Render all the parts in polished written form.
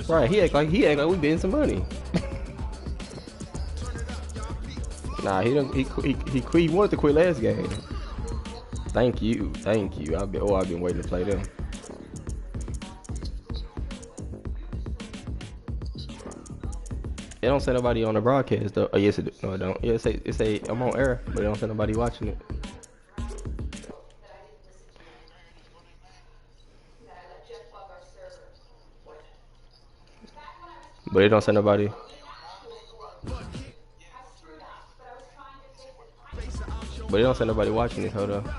Right, he act like we getting some money. Nah, he wanted to quit last game. Thank you. I've been waiting to play them. It don't say nobody on the broadcast though. Oh yes, it do. No, it don't. Yeah, it say I'm on air, but it don't say nobody watching it. But it don't say nobody. But it don't say nobody watching this. Hold on.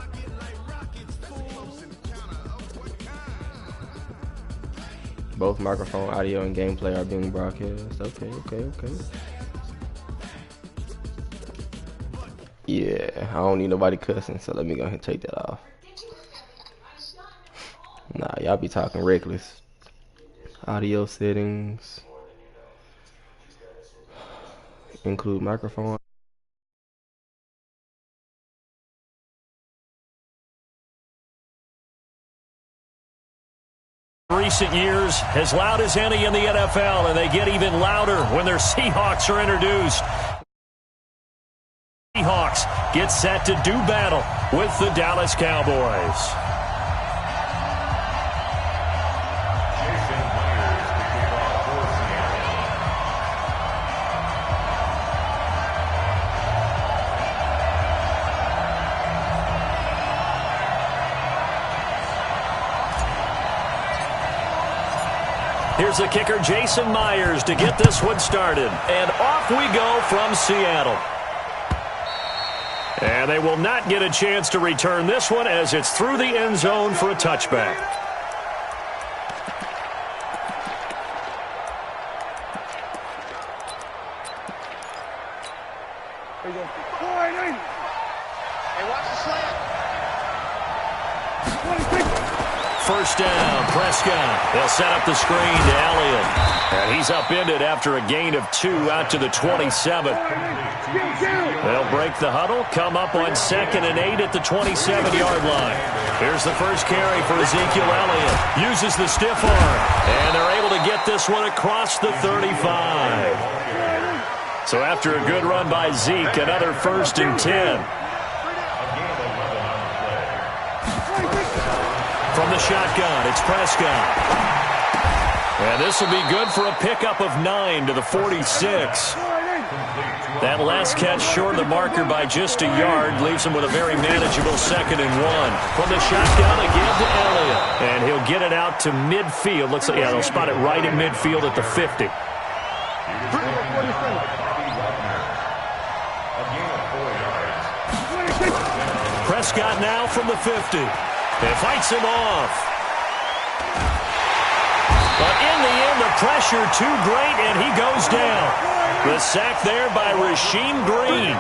Both microphone, audio, and gameplay are being broadcast. Okay. Yeah, I don't need nobody cussing, so let me go ahead and take that off. Nah, y'all be talking reckless. Audio settings. Include microphone. Recent years, as loud as any in the NFL, and they get even louder when their Seahawks are introduced. Seahawks get set to do battle with the Dallas Cowboys. Here's the kicker, Jason Myers, to get this one started. And off we go from Seattle. And they will not get a chance to return this one as it's through the end zone for a touchback. First down, Prescott. They'll set up the screen to Elliott. And he's upended after a gain of 2 out to the 27. They'll break the huddle, come up on 2nd and 8 at the 27-yard line. Here's the first carry for Ezekiel Elliott. Uses the stiff arm. And they're able to get this one across the 35. So after a good run by Zeke, another 1st and 10. From the shotgun, it's Prescott. And this will be good for a pickup of 9 to the 46. That last catch short of the marker by just a yard leaves him with a very manageable 2nd and 1. From the shotgun again to Elliott. And he'll get it out to midfield. Looks like, yeah, they'll spot it right in midfield at the 50. Prescott now from the 50. It fights him off. But in the end, the pressure too great, and he goes down. The sack there by Rasheem Green.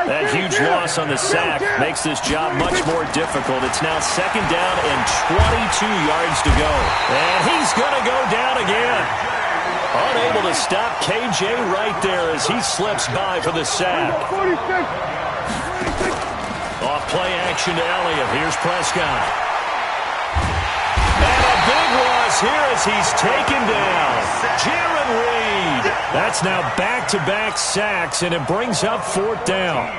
That huge loss on the sack makes this job much more difficult. It's now 2nd down and 22 yards to go. And he's going to go down again. Unable to stop KJ right there as he slips by for the sack. Off play action to Elliott. Here's Prescott. And a big loss here as he's taken down. Jaron Reed. That's now back-to-back sacks, and it brings up 4th down.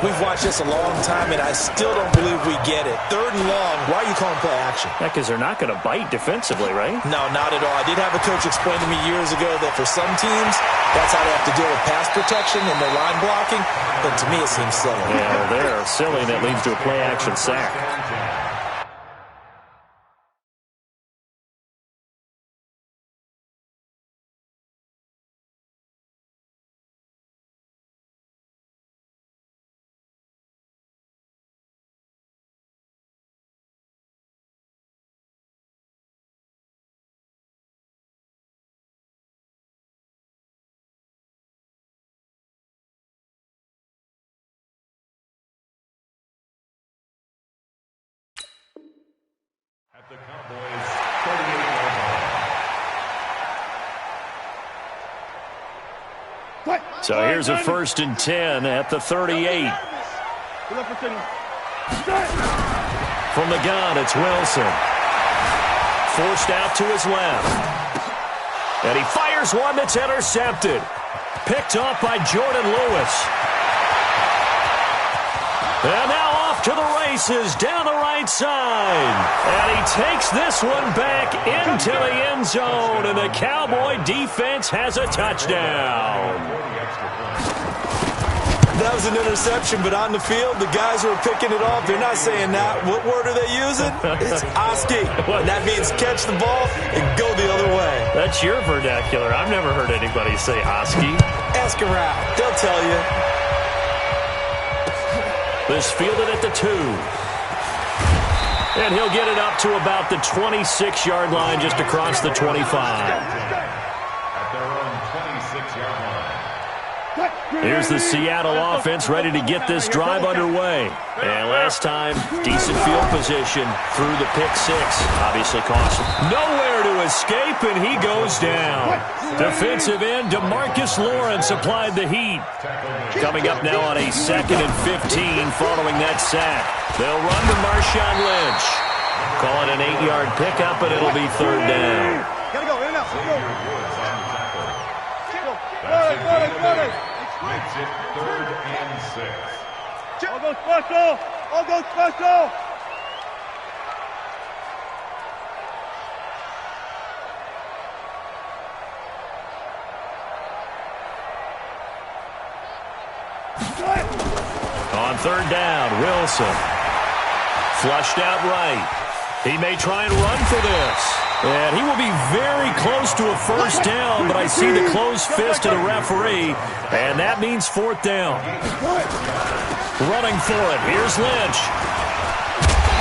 We've watched this a long time, and I still don't believe we get it. 3rd and long. Why are you calling play action? Yeah, because they're not going to bite defensively, right? No, not at all. I did have a coach explain to me years ago that for some teams, that's how they have to deal with pass protection and their line blocking. But to me, it seems silly. Yeah, well, they're silly, and it leads to a play action sack. The Cowboys, 38-yard line. So here's a 1st and 10 at the 38. From the gun, it's Wilson. forced out to his left. And he fires one that's intercepted. Picked off by Jordan Lewis. And now off to the races down the right side. And he takes this one back into the end zone. And the Cowboy defense has a touchdown. That was an interception, but on the field, the guys who are picking it off, they're not saying that. What word are they using? It's Oski. And that means catch the ball and go the other way. That's your vernacular. I've never heard anybody say Oski. Ask around. They'll tell you. This fielded at the 2. And he'll get it up to about the 26-yard line, just across the 25. At their own 26-yard line. Here's the Seattle offense ready to get this drive underway. And last time, decent field position through the pick 6. Obviously cost him. Nowhere to escape, and he goes down. Defensive end DeMarcus Lawrence applied the heat. Coming up now on a 2nd and 15 following that sack. They'll run to Marshawn Lynch. Call it an 8-yard pickup, and it'll be 3rd down. Gotta go, in and out. Makes it 3rd and 6. All go special! All go special! On 3rd down, Wilson. Flushed out right. He may try and run for this. And he will be very close to a 1st down, but I see the closed fist of the referee, and that means 4th down. Running for it, here's Lynch.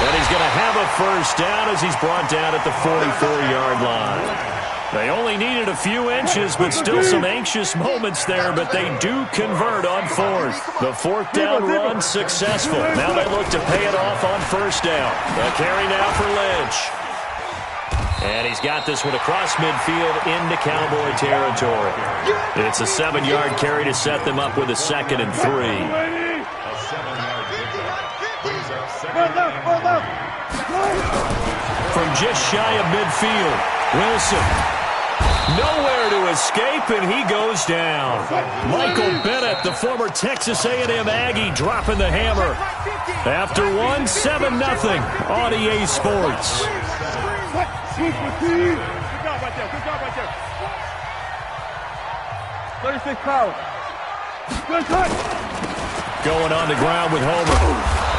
And he's going to have a 1st down as he's brought down at the 44-yard line. They only needed a few inches, but still some anxious moments there, but they do convert on 4th. The 4th down run successful. Now they look to pay it off on 1st down. A carry now for Lynch. And he's got this one across midfield into Cowboy territory. It's a 7-yard carry to set them up with a 2nd and 3. A 7-yard pickup brings up 2nd and 3. From just shy of midfield, Wilson. Nowhere to escape, and he goes down. Michael Bennett, the former Texas A&M Aggie, dropping the hammer. After one, 7-0 on EA Sports. Good job right there. Good job right there. 36 power. Good touch. Going on the ground with Homer.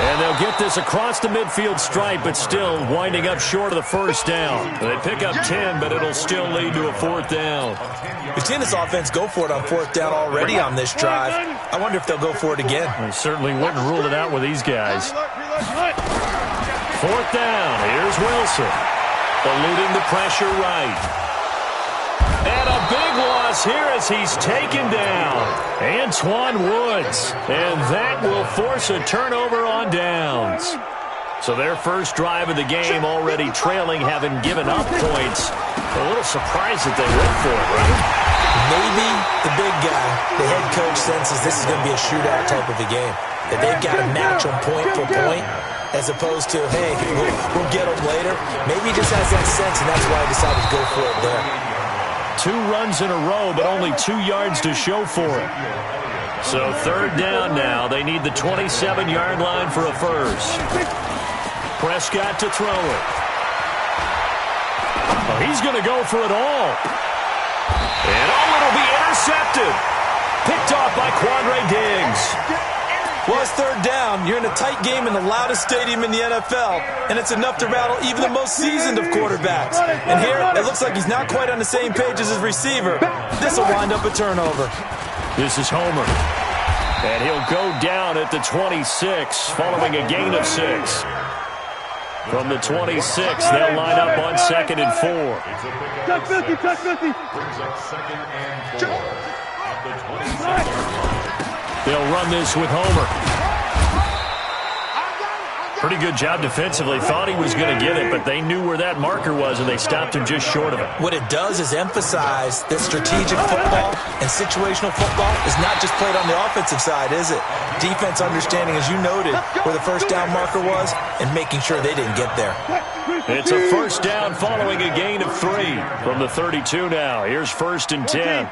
And they'll get this across the midfield stripe, but still winding up short of the 1st down. They pick up 10, but it'll still lead to a 4th down. We've seen this offense go for it on 4th down already on this drive. I wonder if they'll go for it again. They certainly wouldn't rule it out with these guys. 4th down. Here's Wilson. Eluding the pressure right. And a big loss here as he's taken down. Antoine Woods. And that will force a turnover on downs. So their first drive of the game already trailing, having given up points. A little surprised that they went for it, right? Maybe the big guy, the head coach, senses this is going to be a shootout type of a game. That they've got to match them point for point, as opposed to, hey, we'll get them later. Maybe he just has that sense, and that's why he decided to go for it there. 2 runs in a row, but only 2 yards to show for it. So 3rd down now. They need the 27-yard line for a first. Prescott to throw it. Oh, he's going to go for it all. And it'll be intercepted. Picked off by Quandre Diggs. Well, it's 3rd down. You're in a tight game in the loudest stadium in the NFL, and it's enough to rattle even the most seasoned of quarterbacks. And here, it looks like he's not quite on the same page as his receiver. This will wind up a turnover. This is Homer. And he'll go down at the 26, following a gain of 6. From the 26, they'll line up on 2nd and 4. Touch 50, touch 50. Brings up 2nd and 4 at the 26. They'll run this with Homer. Pretty good job defensively. Thought he was going to get it, but they knew where that marker was, and they stopped him just short of it. What it does is emphasize that strategic football and situational football is not just played on the offensive side, is it? Defense understanding, as you noted, where the first down marker was and making sure they didn't get there. It's a first down following a gain of 3 from the 32 now. Here's 1st and 10.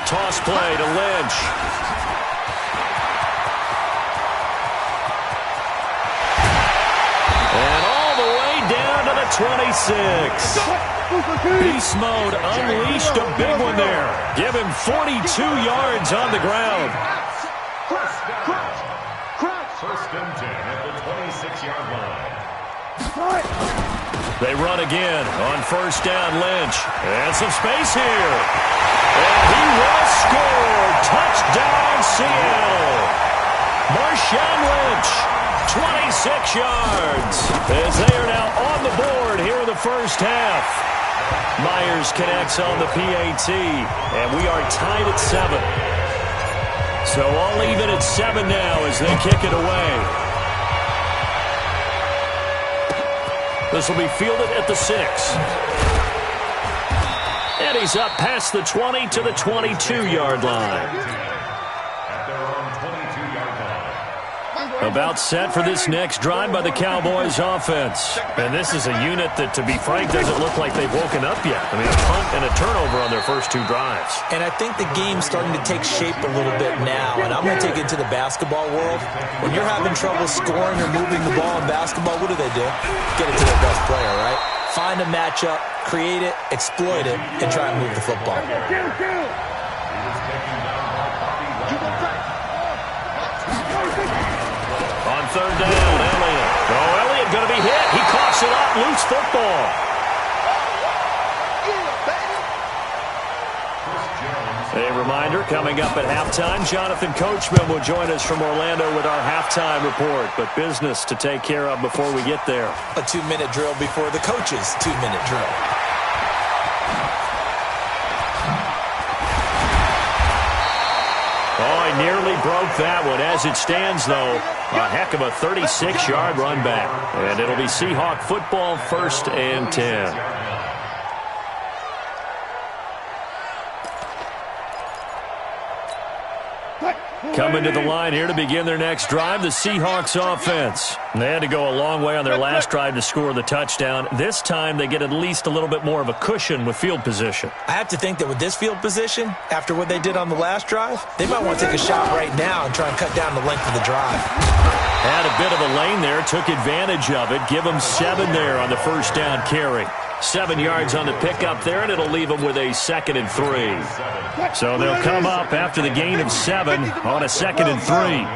Toss play to Lynch. And all the way down to the 26. Beast mode unleashed a big one there. Give him 42 yards on the ground. First and 10 at the 26-yard line. They run again on first down. Lynch. And some space here. And he will score. Touchdown, Seattle. Marshawn Lynch, 26 yards. As they are now on the board here in the first half. Myers connects on the PAT. And we are tied at 7. So all even at 7 now as they kick it away. This will be fielded at the 6. And he's up past the 20 to the 22-yard line. At their own 22-yard line. About set for this next drive by the Cowboys offense. And this is a unit that, to be frank, doesn't look like they've woken up yet. I mean, a punt and a turnover on their first 2 drives. And I think the game's starting to take shape a little bit now. And I'm going to take it to the basketball world. When you're having trouble scoring or moving the ball in basketball, what do? Get it to their best player, right? Find a matchup, create it, exploit it, and try and move the football. On third down, Elliott. Oh, Elliott going to be hit. He coughs it up. Loose football. A reminder, coming up at halftime, Jonathan Coachman will join us from Orlando with our halftime report. But business to take care of before we get there. A 2-minute drill before the coach's 2-minute drill. Oh, he nearly broke that one. As it stands, though, a heck of a 36-yard run back. And it'll be Seahawk football, 1st and 10. Coming to the line here to begin their next drive, the Seahawks offense. They had to go a long way on their last drive to score the touchdown. This time they get at least a little bit more of a cushion with field position. I have to think that with this field position, after what they did on the last drive, they might want to take a shot right now and try and cut down the length of the drive. Had a bit of a lane there, took advantage of it. Give them 7 there on the first down carry. 7 yards on the pickup there, and it'll leave them with a 2nd and 3. So they'll come up after the gain of 7 on a 2nd and 3.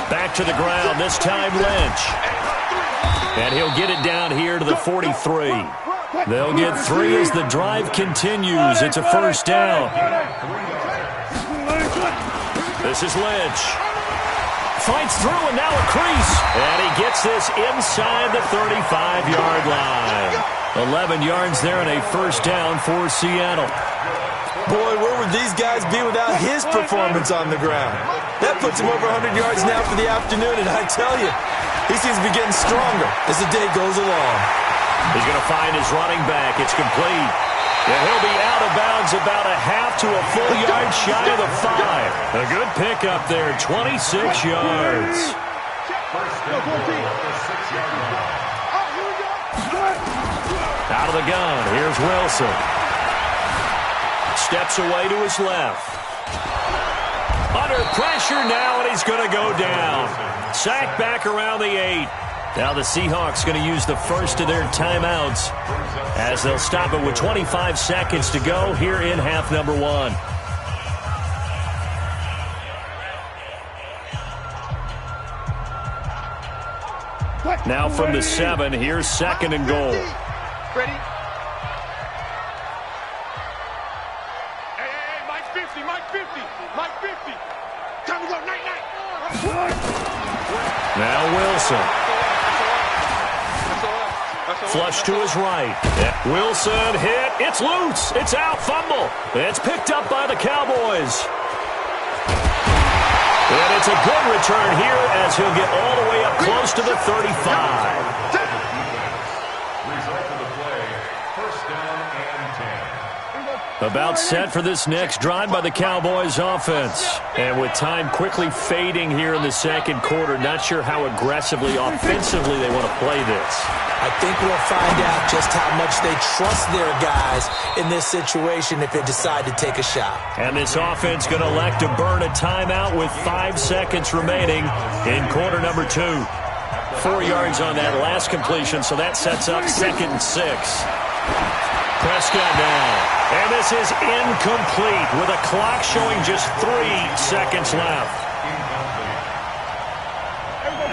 Back to the ground, this time Lynch. And he'll get it down here to the 43. They'll get 3 as the drive continues. It's a first down. This is Lynch. Fights through, and now a crease. And he gets this inside the 35-yard line. 11 yards there and a first down for Seattle. Boy, where would these guys be without his performance on the ground? That puts him over 100 yards now for the afternoon, and I tell you, he seems to be getting stronger as the day goes along. He's going to find his running back. It's complete. And he'll be out of bounds about a half to a full yard shy of the 5. A good pickup there, 26 yards. Out of the gun, here's Wilson. Steps away to his left. Under pressure now, and he's going to go down. Sacked back around the 8. Now the Seahawks going to use the first of their timeouts as they'll stop it with 25 seconds to go here in half number 1. Now from the 7, here's 2nd and goal. Ready? Hey, Mike 50, Mike 50, Mike 50. Time to go, night. Now Wilson. Flush to his right. Wilson hit. It's loose. It's out. Fumble. It's picked up by the Cowboys. And it's a good return here as he'll get all the way up close to the 35. Result of the play, first down and 10. About set for this next drive by the Cowboys offense. And with time quickly fading here in the second quarter, not sure how aggressively, offensively they want to play this. I think we'll find out just how much they trust their guys in this situation if they decide to take a shot. And this offense going to elect to burn a timeout with 5 seconds remaining in quarter number 2. 4 yards on that last completion, so that sets up 2nd and 6. Prescott now. And this is incomplete with a clock showing just 3 seconds left.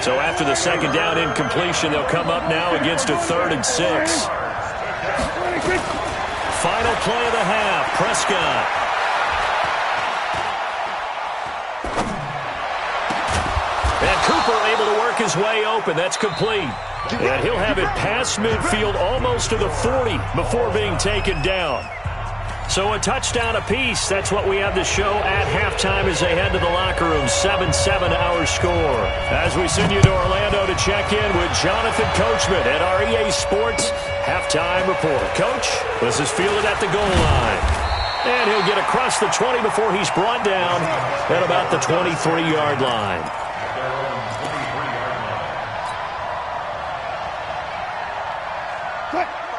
So after the second down incompletion, they'll come up now against a 3rd and 6. Final play of the half, Prescott. And Cooper able to work his way open. That's complete. And he'll have it past midfield almost to the 40 before being taken down. So a touchdown apiece. That's what we have to show at halftime as they head to the locker room. 7-7 our score. As we send you to Orlando to check in with Jonathan Coachman at our EA Sports Halftime Report. Coach, this is fielded at the goal line. And he'll get across the 20 before he's brought down at about the 23-yard line.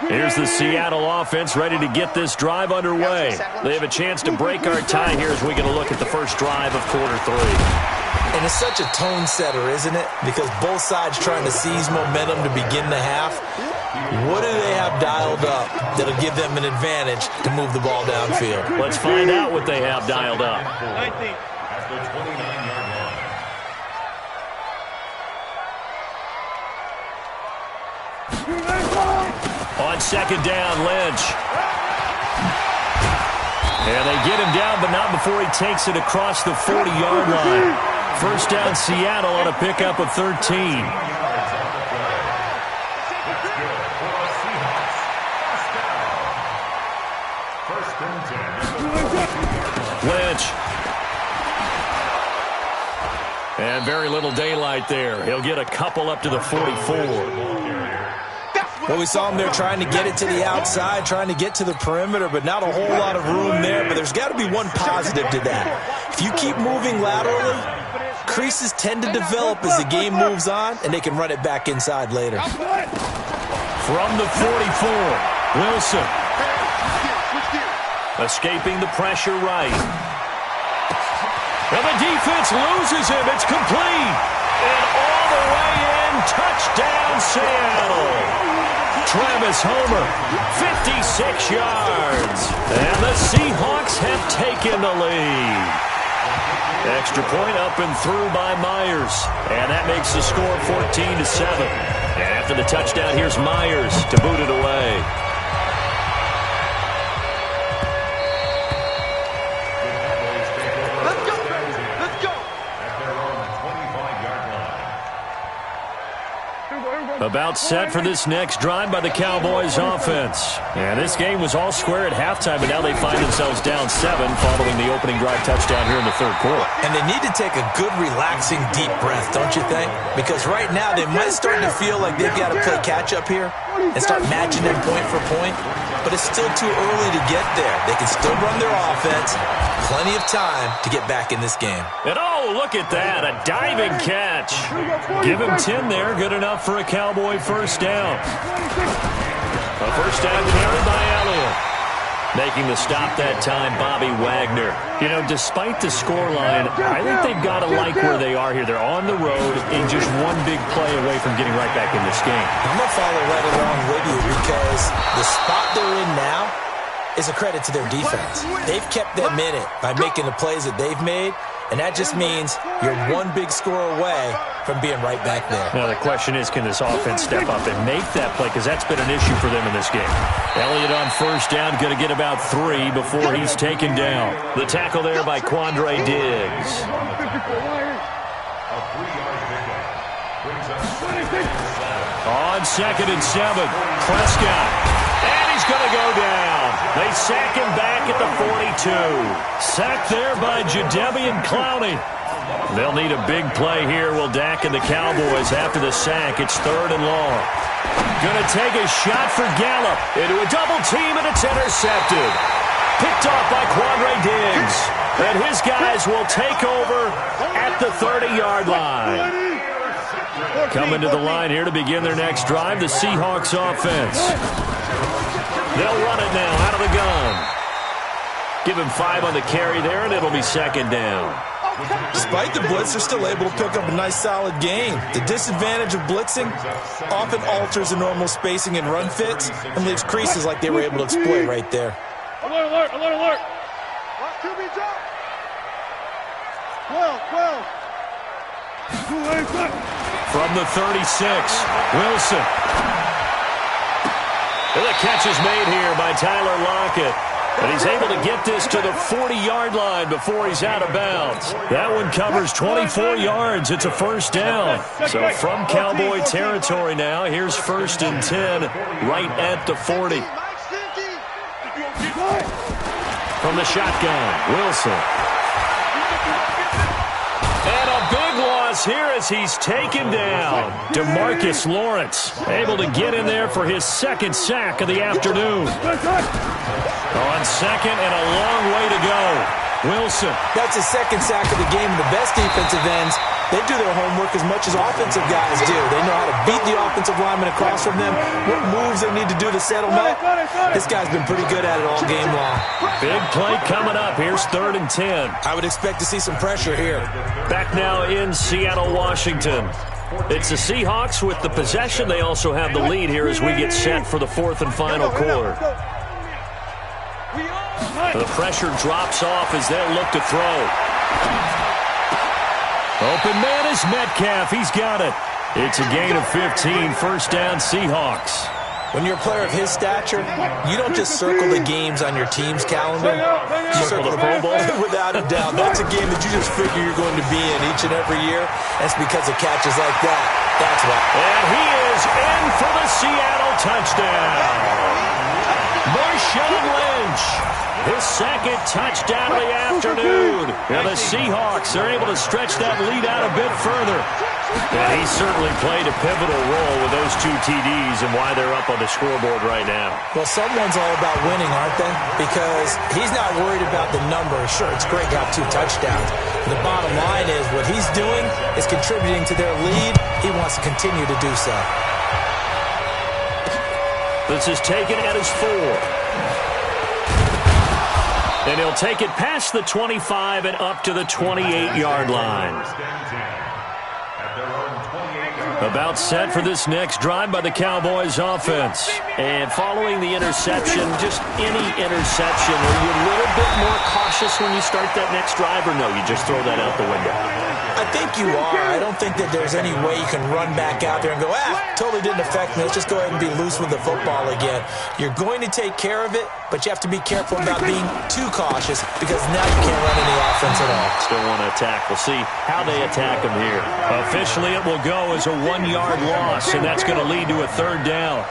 Here's the Seattle offense ready to get this drive underway. They have a chance to break our tie here as we get a look at the first drive of quarter 3. And it's such a tone setter, isn't it? Because both sides trying to seize momentum to begin the half. What do they have dialed up that'll give them an advantage to move the ball downfield? Let's find out what they have dialed up. 19. At the 29-yard line. On second down, Lynch. And they get him down, but not before he takes it across the 40-yard line. First down, Seattle on a pickup of 13. Lynch. And very little daylight there. He'll get a couple up to the 44. Well, we saw him there trying to get it to the outside, trying to get to the perimeter, but not a whole lot of room there. But there's got to be one positive to that. If you keep moving laterally, creases tend to develop as the game moves on, and they can run it back inside later. From the 44, Wilson. Escaping the pressure right. And the defense loses him. It's complete. And all the way in, touchdown Seattle. Travis Homer, 56 yards. And the Seahawks have taken the lead. Extra point up and through by Myers. And that makes the score 14-7. And after the touchdown, here's Myers to boot it away. About set for this next drive by the Cowboys offense. And this game was all square at halftime, but now they find themselves down 7 following the opening drive touchdown here in the third quarter. And they need to take a good, relaxing, deep breath, don't you think? Because right now they might start to feel like they've got to play catch-up here and start matching them point for point. But it's still too early to get there. They can still run their offense. Plenty of time to get back in this game. And oh, look at that, a diving catch. Give him 10 there, good enough for a Cowboy first down. A first down carried by Elliott. Making the stop that time, Bobby Wagner. You know, despite the scoreline, I think they've got to like where they are here. They're on the road in just one big play away from getting right back in this game. I'm going to follow right along with you because the spot they're in now is a credit to their defense. They've kept them in it by making the plays that they've made, and that just means you're one big score away from being right back there. Now the question is, can this offense step up and make that play? Because that's been an issue for them in this game. Elliott on first down, going to get about 3 before he's taken down. The tackle there by Quandre Diggs. On 2nd and 7, Prescott. And he's going to go down. They sack him back at the 42. Sacked there by Jadeveon Clowney. They'll need a big play here, will Dak and the Cowboys after the sack. It's 3rd and long. Going to take a shot for Gallup into a double team, and it's intercepted. Picked off by Quandre Diggs. And his guys will take over at the 30-yard line. Coming to the line here to begin their next drive, the Seahawks offense. They'll run it now out of the gun. Give him 5 on the carry there, and it'll be 2nd down. Despite the blitz, they're still able to pick up a nice, solid gain. The disadvantage of blitzing often alters the normal spacing and run fits and leaves creases like they were able to exploit right there. Alert, alert, alert, alert. QB drop. 12. From the 36, Wilson. And the catch is made here by Tyler Lockett. And he's able to get this to the 40-yard line before he's out of bounds. That one covers 24 yards. It's a 1st down. So from Cowboy territory now, here's 1st and 10 right at the 40. From the shotgun, Wilson. And a big loss here as he's taken down. DeMarcus Lawrence able to get in there for his 2nd sack of the afternoon. On 2nd and a long way to go. Wilson. That's his 2nd sack of the game. The best defensive ends, they do their homework as much as offensive guys do. They know how to beat the offensive lineman across from them, what moves they need to do to settle them up. This guy's been pretty good at it all game long. Big play coming up. Here's 3rd and 10. I would expect to see some pressure here. Back now in Seattle, Washington. It's the Seahawks with the possession. They also have the lead here as we get set for the 4th and final quarter. The pressure drops off as they'll look to throw. Open man is Metcalf. He's got it. It's a gain of 15. 1st down, Seahawks. When you're a player of his stature, you don't just circle the games on your team's calendar. You circle the Pro Bowl. Without a doubt. That's a game that you just figure you're going to be in each and every year. That's because of catches like that. That's why. And he is in for the Seattle touchdown. Marshawn Lynch. His 2nd touchdown of the afternoon. And the Seahawks are able to stretch that lead out a bit further. And he certainly played a pivotal role with those 2 TDs and why they're up on the scoreboard right now. Well, someone's all about winning, aren't they? Because he's not worried about the number. Sure, it's great to have 2 touchdowns. The bottom line is what he's doing is contributing to their lead. He wants to continue to do so. This is taken at his 4. And he'll take it past the 25 and up to the 28-yard line. About set for this next drive by the Cowboys offense. And following the interception, just any interception, are you a little bit more cautious when you start that next drive, or no, you just throw that out the window? I think you are. I don't think that there's any way you can run back out there and go, totally didn't affect me. Let's just go ahead and be loose with the football again. You're going to take care of it, but you have to be careful about being too cautious because now you can't run any offense at all. Still want to attack. We'll see how they attack him here. Officially, it will go as a 1-yard loss, and that's going to lead to a 3rd down.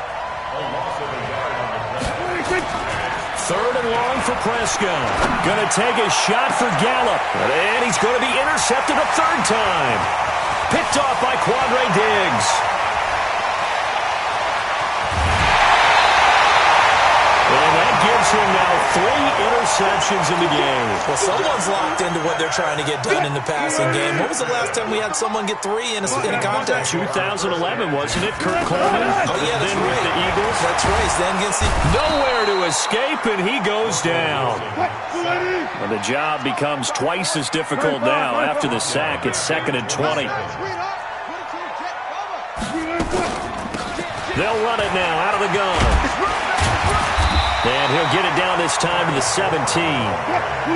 3rd and long for Prescott. Going to take a shot for Gallup. And he's going to be intercepted a 3rd time. Picked off by Quandre Diggs. And that gives him now 3 interceptions in the game. Well, someone's locked into what they're trying to get done in the passing game. When was the last time we had someone get 3 in a contest? 2011, wasn't it, Kurt Coleman? Oh, yeah, that's then right. With the Eagles. That's right. Then against the... Nowhere to escape, and he goes down. And the job becomes twice as difficult now. After the sack, it's 2nd and 20. They'll run it now out of the gun. And he'll get it down this time to the 17.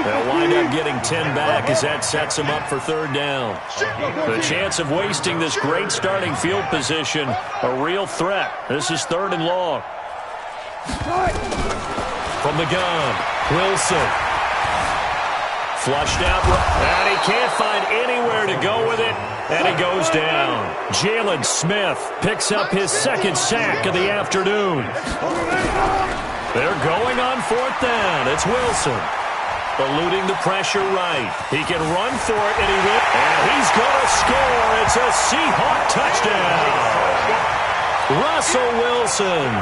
They'll wind up getting 10 back as that sets him up for 3rd down. The chance of wasting this great starting field position, a real threat. This is 3rd and long. From the gun, Wilson. Flushed out, and he can't find anywhere to go with it, and he goes down. Jalen Smith picks up his second sack of the afternoon. They're going on fourth down. It's Wilson. Eluding the pressure right. He can run for it, and he will. And he's going to score. It's a Seahawk touchdown. Russell Wilson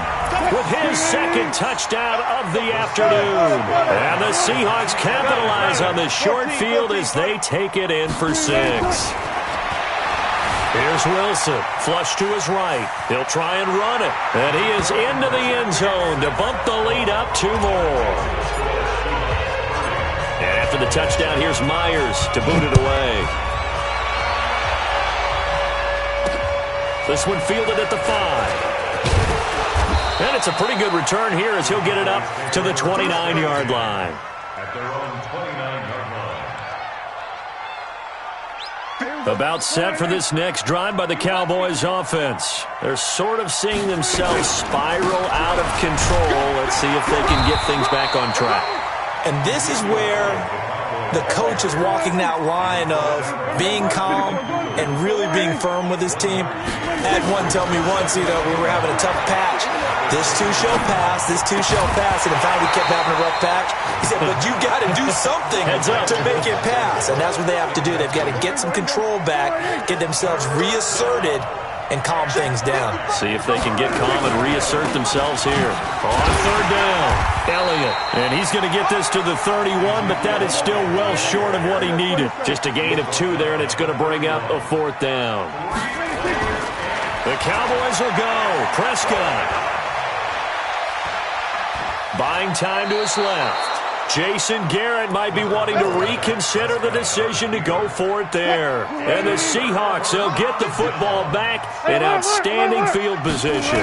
with his second touchdown of the afternoon. And the Seahawks capitalize on the short field as they take it in for 6. Here's Wilson, flush to his right. He'll try and run it. And he is into the end zone to bump the lead up 2 more. And after the touchdown, here's Myers to boot it away. This one fielded at the 5. And it's a pretty good return here as he'll get it up to the 29-yard line. At their own 29-yard line. About set for this next drive by the Cowboys offense. They're sort of seeing themselves spiral out of control. Let's see if they can get things back on track. And this is where the coach is walking that line of being calm and really being firm with his team. I had one tell me once, we were having a tough patch. This too shall pass, this too shall pass. And in fact, we kept having a rough patch. He said, but you got to do something to make it pass. And that's what they have to do. They've got to get some control back, get themselves reasserted, and calm things down. See if they can get calm and reassert themselves here. On third down, Elliott. And he's going to get this to the 31, but that is still well short of what he needed. Just a gain of 2 there, and it's going to bring up a 4th down. The Cowboys will go. Prescott. Buying time to his left. Jason Garrett might be wanting to reconsider the decision to go for it there. And the Seahawks, they'll get the football back in outstanding field position.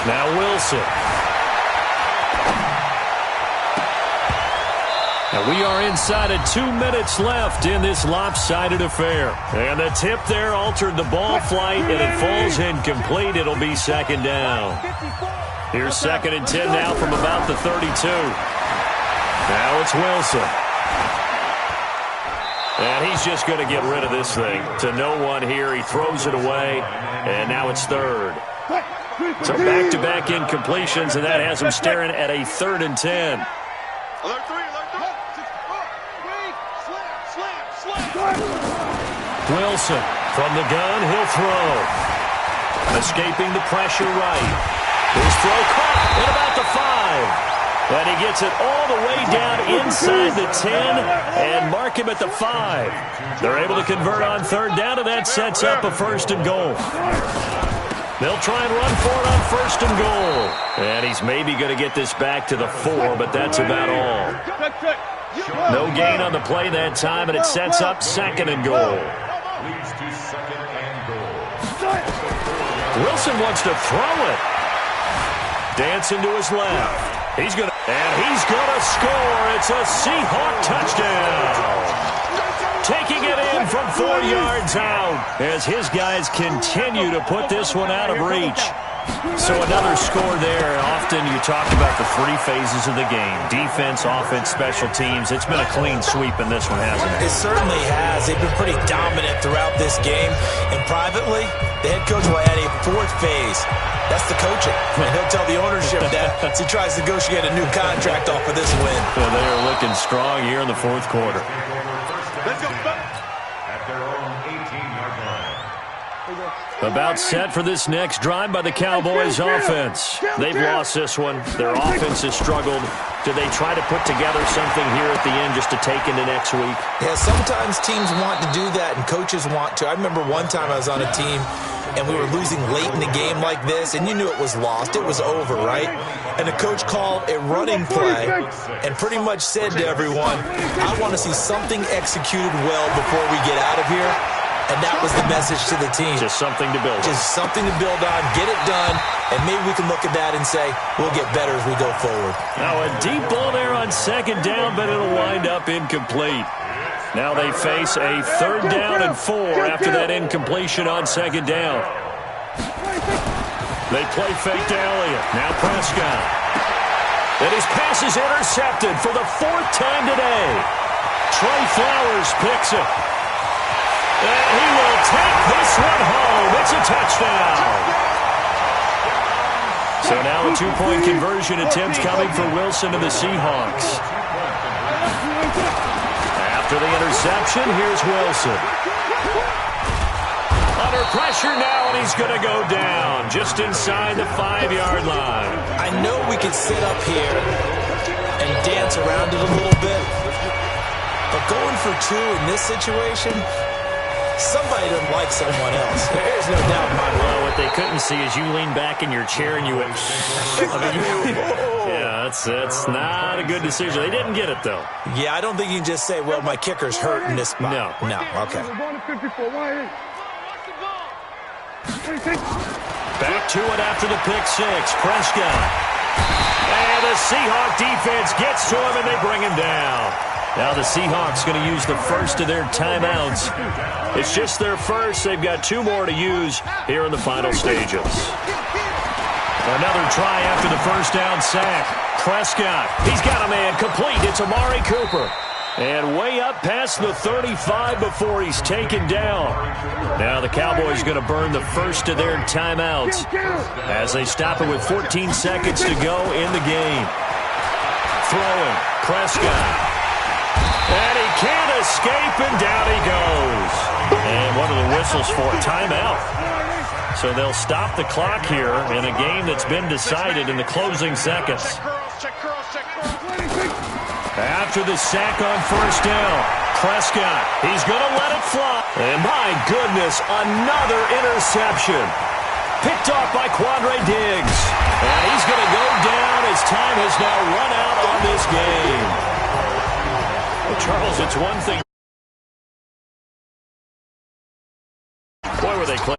Now Wilson. And we are inside of 2 minutes left in this lopsided affair. And the tip there altered the ball flight, and it falls incomplete. It'll be 2nd down. Here's 2nd and 10 now from about the 32. Now it's Wilson. And he's just going to get rid of this thing to no one here. He throws it away, and now it's 3rd. So back-to-back incompletions, and that has him staring at a 3rd and 10. Wilson from the gun, he'll throw. Escaping the pressure right. His throw caught at about the 5. And he gets it all the way down inside the 10 and mark him at the 5. They're able to convert on 3rd down, and that sets up a 1st and goal. They'll try and run for it on 1st and goal. And he's maybe going to get this back to the 4, but that's about all. No gain on the play that time, and it sets up 2nd and goal. Leads to 2nd and goal. Wilson wants to throw it. Dancing to his left. He's going to score. It's a Seahawk touchdown. Taking it in from 4 yards out as his guys continue to put this one out of reach. So another score there. Often you talk about the 3 phases of the game. Defense, offense, special teams. It's been a clean sweep in this one, hasn't it? It certainly has. They've been pretty dominant throughout this game. And privately, the head coach will add a 4th phase. That's the coaching. And he'll tell the ownership that as he tries to negotiate a new contract off of this win. So they are looking strong here in the 4th quarter. Let's go. At their own 18-yard line. About set for this next drive by the Cowboys offense. They've lost this one. Their offense has struggled. Do they try to put together something here at the end just to take into next week? Yeah, sometimes teams want to do that and coaches want to. I remember one time I was on a team and we were losing late in the game like this, and you knew it was lost. It was over, right? And the coach called a running play and pretty much said to everyone, I want to see something executed well before we get out of here. And that was the message to the team. Just something to build on. Just something to build on, get it done, and maybe we can look at that and say, we'll get better as we go forward. Now a deep ball there on 2nd down, but it'll wind up incomplete. Now they face a 3rd down and 4 after that incompletion on 2nd down. They play fake to Elliott. Now Prescott. And his pass is intercepted for the 4th time today. Trey Flowers picks it. And he will take this one home. It's a touchdown. So now a two-point conversion attempt coming for Wilson and the Seahawks. After the interception, here's Wilson. Under pressure now, and he's going to go down just inside the 5-yard line. I know we could sit up here and dance around it a little bit, but going for two in this situation, somebody doesn't like someone else. There's no doubt in my mind. Well, what they couldn't see is you lean back in your chair and you went, yeah, that's not a good decision. They didn't get it, though. Yeah, I don't think you can just say, well, my kicker's hurt in this spot. No, okay. Back to it after the pick six. Prescott. And the Seahawk defense gets to him, and they bring him down. Now the Seahawks going to use the first of their timeouts. It's just their first. They've got 2 more to use here in the final stages. Another try after the first down sack. Prescott. He's got a man complete. It's Amari Cooper. And way up past the 35 before he's taken down. Now the Cowboys going to burn the first of their timeouts as they stop it with 14 seconds to go in the game. Throwing. Prescott. And he can't escape, and down he goes. And what are the whistles for? Timeout. So they'll stop the clock here in a game that's been decided in the closing seconds. After the sack on first down, Prescott, he's going to let it fly. And my goodness, another interception. Picked off by Quandre Diggs. And he's going to go down as time has now run out on this game. Well, Charles, it's one thing. Boy, were they close.